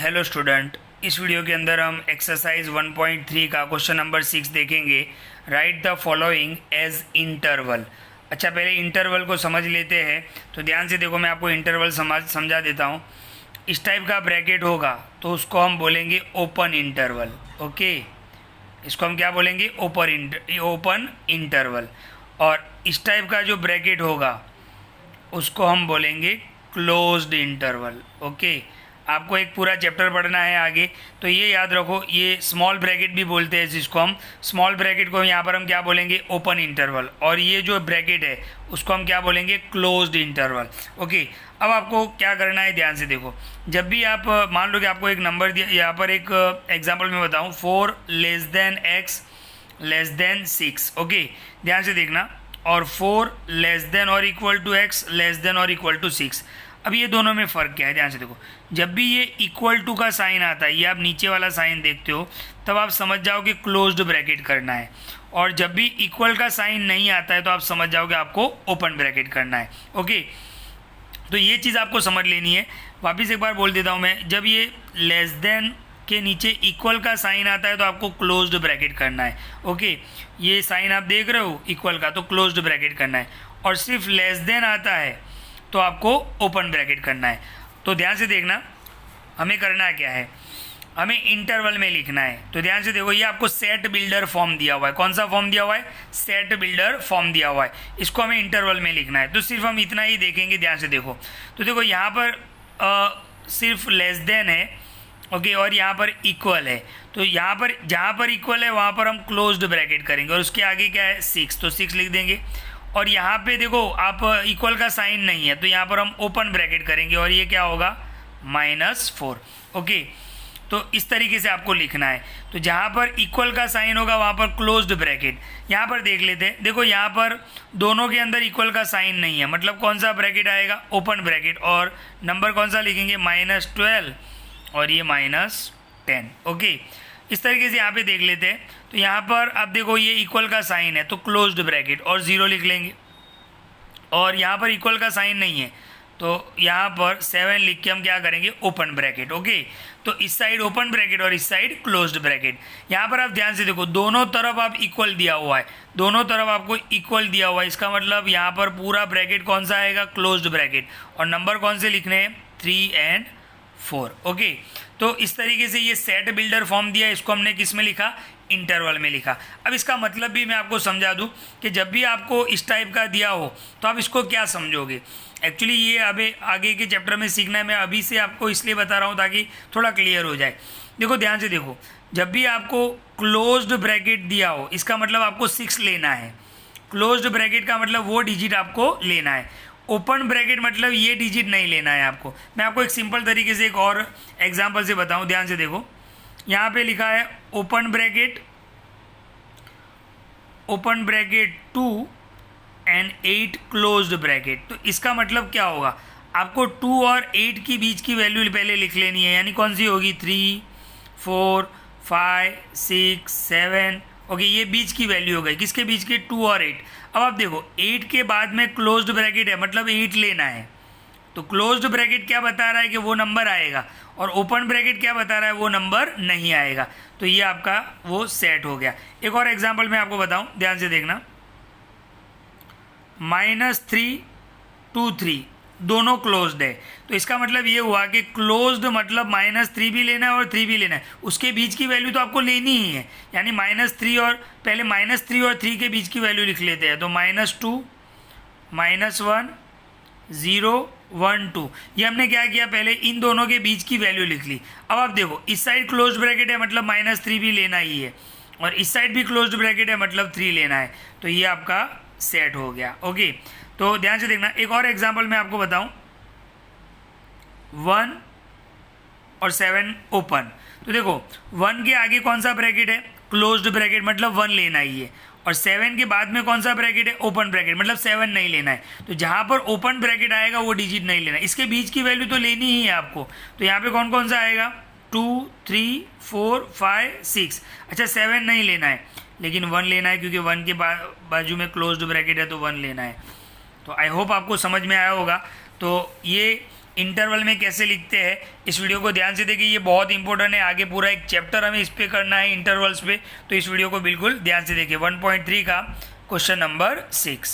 Hello student, इस video के अंदर हम एक्सरसाइज 1.3 का क्वेश्चन नंबर 6 देखेंगे। Write the following as interval. अच्छा, पहले इंटरवल को समझ लेते हैं। तो ध्यान से देखो, मैं आपको इंटरवल समझा देता हूँ। इस टाइप का ब्रैकेट होगा तो उसको हम बोलेंगे ओपन इंटरवल। ओके, इसको हम क्या बोलेंगे? Open interval. और इस टाइप का जो ब्रैकेट होगा उसको हम बोलेंगे क्लोज्ड इंटरवल। ओके, आपको एक पूरा चैप्टर पढ़ना है आगे, तो ये याद रखो। ये स्मॉल ब्रैकेट भी बोलते हैं जिसको हम, स्मॉल ब्रैकेट को यहाँ पर हम क्या बोलेंगे? Open interval. और ये जो ब्रैकेट है उसको हम क्या बोलेंगे? Closed interval. ओके, अब आपको क्या करना है, ध्यान से देखो। जब भी आप मान लो कि आपको एक नंबर दिया, यहाँ पर एक एग्जाम्पल मैं बताऊँ, 4 less than x less than 6। Okay, ध्यान से देखना। और 4 लेस देन और equal to x less than और इक्वल टू 6। अब ये दोनों में फ़र्क क्या है, ध्यान से देखो। जब भी ये इक्वल टू का साइन आता है, ये आप नीचे वाला साइन देखते हो, तब आप समझ जाओ कि क्लोज्ड ब्रैकेट करना है। और जब भी इक्वल का साइन नहीं आता है तो आप समझ जाओ कि आपको ओपन ब्रैकेट करना है। ओके, तो ये चीज़ आपको समझ लेनी है। वापस एक बार बोल देता हूँ मैं, जब ये लेस देन के नीचे इक्वल का साइन आता है तो आपको क्लोज्ड ब्रैकेट करना है। ओके, ये साइन आप देख रहे हो इक्वल का, तो क्लोज्ड ब्रैकेट करना है। और सिर्फ लेस देन आता है तो आपको ओपन ब्रैकेट करना है। तो ध्यान से देखना, हमें करना क्या है, हमें इंटरवल में लिखना है। तो ध्यान से देखो, ये आपको सेट बिल्डर फॉर्म दिया हुआ है। कौन सा फॉर्म दिया हुआ है? सेट बिल्डर फॉर्म दिया हुआ है। इसको हमें इंटरवल में लिखना है। तो सिर्फ हम इतना ही देखेंगे, ध्यान से देखो। तो देखो, यहाँ पर सिर्फ लेस देन है, ओके, और यहाँ पर इक्वल है। तो यहाँ पर जहाँ पर इक्वल है वहाँ पर हम क्लोज्ड ब्रैकेट करेंगे। और उसके आगे क्या है? 6, तो 6 लिख देंगे। और यहाँ पे देखो, आप इक्वल का साइन नहीं है तो यहाँ पर हम ओपन ब्रैकेट करेंगे। और ये क्या होगा? -4। ओके, तो इस तरीके से आपको लिखना है। तो जहाँ पर इक्वल का साइन होगा वहाँ पर क्लोज्ड ब्रैकेट। यहाँ पर देख लेते हैं, देखो यहाँ पर दोनों के अंदर इक्वल का साइन नहीं है, मतलब कौन सा ब्रैकेट आएगा? Open bracket. और नंबर कौन सा लिखेंगे? -12 और ये -10। ओके, इस तरीके से यहाँ पे देख लेते हैं। तो यहाँ पर अब देखो, ये इक्वल का साइन है तो क्लोज्ड ब्रैकेट और 0 लिख लेंगे। और यहाँ पर इक्वल का साइन नहीं है तो यहाँ पर 7 लिख के हम क्या करेंगे? Open bracket. ओके, तो इस साइड ओपन ब्रैकेट और इस साइड क्लोज्ड ब्रैकेट। यहाँ पर आप ध्यान से देखो, दोनों तरफ आप इक्वल दिया हुआ है, दोनों तरफ आपको इक्वल दिया हुआ है। इसका मतलब यहाँ पर पूरा ब्रैकेट कौन सा आएगा? Closed bracket. और नंबर कौन से लिखने हैं? 3 और 4। ओके, तो इस तरीके से ये सेट बिल्डर फॉर्म दिया, इसको हमने किस में लिखा? इंटरवल में लिखा। अब इसका मतलब भी मैं आपको समझा दूं कि जब भी आपको इस टाइप का दिया हो तो आप इसको क्या समझोगे। एक्चुअली ये अभी आगे के चैप्टर में सीखना है, मैं अभी से आपको इसलिए बता रहा हूँ ताकि थोड़ा क्लियर हो जाए। देखो, ध्यान से देखो, जब भी आपको क्लोज्ड ब्रैकेट दिया हो इसका मतलब आपको 6 लेना है। क्लोज्ड ब्रैकेट का मतलब वो डिजिट आपको लेना है। ओपन ब्रैकेट मतलब ये डिजिट नहीं लेना है आपको। मैं आपको एक सिंपल तरीके से एक और एग्जांपल से बताऊं, ध्यान से देखो। यहाँ पे लिखा है open bracket 2 and 8 closed bracket. तो इसका मतलब क्या होगा? आपको 2 और 8 की बीच की वैल्यू पहले लिख लेनी है। यानी कौन सी होगी? 3, 4, 5, 6, 7। ओके, ये बीच की वैल्यू हो गई। किसके बीच के? 2 और 8। अब आप देखो, 8 के बाद में क्लोज्ड ब्रैकेट है, मतलब 8 लेना है। तो क्लोज्ड ब्रैकेट क्या बता रहा है? कि वो नंबर आएगा। और ओपन ब्रैकेट क्या बता रहा है? वो नंबर नहीं आएगा। तो ये आपका वो सेट हो गया। एक और एग्जांपल मैं आपको बताऊं, ध्यान से देखना। -3, 2, 3 दोनों क्लोज्ड है। तो इसका मतलब ये हुआ कि क्लोज्ड मतलब -3 भी लेना है और 3 भी लेना है। उसके बीच की वैल्यू तो आपको लेनी ही है। यानी -3 और पहले -3 और 3 के बीच की वैल्यू लिख लेते हैं। तो -2, -1, 0, 1, 2। ये हमने क्या किया? पहले इन दोनों के बीच की वैल्यू लिख ली। अब आप देखो, इस साइड क्लोज्ड ब्रैकेट है मतलब -3 भी लेना ही है, और इस साइड भी क्लोज्ड ब्रैकेट है मतलब 3 लेना है। तो ये आपका सेट हो गया। ओके, तो ध्यान से देखना। एक और एग्जांपल मैं आपको बताऊं, 1 और 7 ओपन। तो देखो, 1 के आगे कौन सा ब्रैकेट है? क्लोज्ड ब्रैकेट, मतलब 1 लेना ही है। और 7 के बाद में कौन सा ब्रैकेट है? ओपन ब्रैकेट, मतलब 7 नहीं लेना है। तो जहाँ पर ओपन ब्रैकेट आएगा वो डिजिट नहीं लेना है। इसके बीच की वैल्यू तो लेनी ही है आपको। तो यहाँ पे कौन कौन सा आएगा? 2, 3, 4, 5, 6। अच्छा, 7 नहीं लेना है, लेकिन 1 लेना है क्योंकि 1 के बाजू में क्लोज्ड ब्रैकेट है तो 1 लेना है। तो आई होप आपको समझ में आया होगा। तो ये इंटरवल में कैसे लिखते हैं इस वीडियो को ध्यान से देखिए, ये बहुत इंपॉर्टेंट है। आगे पूरा एक चैप्टर हमें इस पे करना है इंटरवल्स पे, तो इस वीडियो को बिल्कुल ध्यान से देखिए। 1.3 का क्वेश्चन नंबर 6।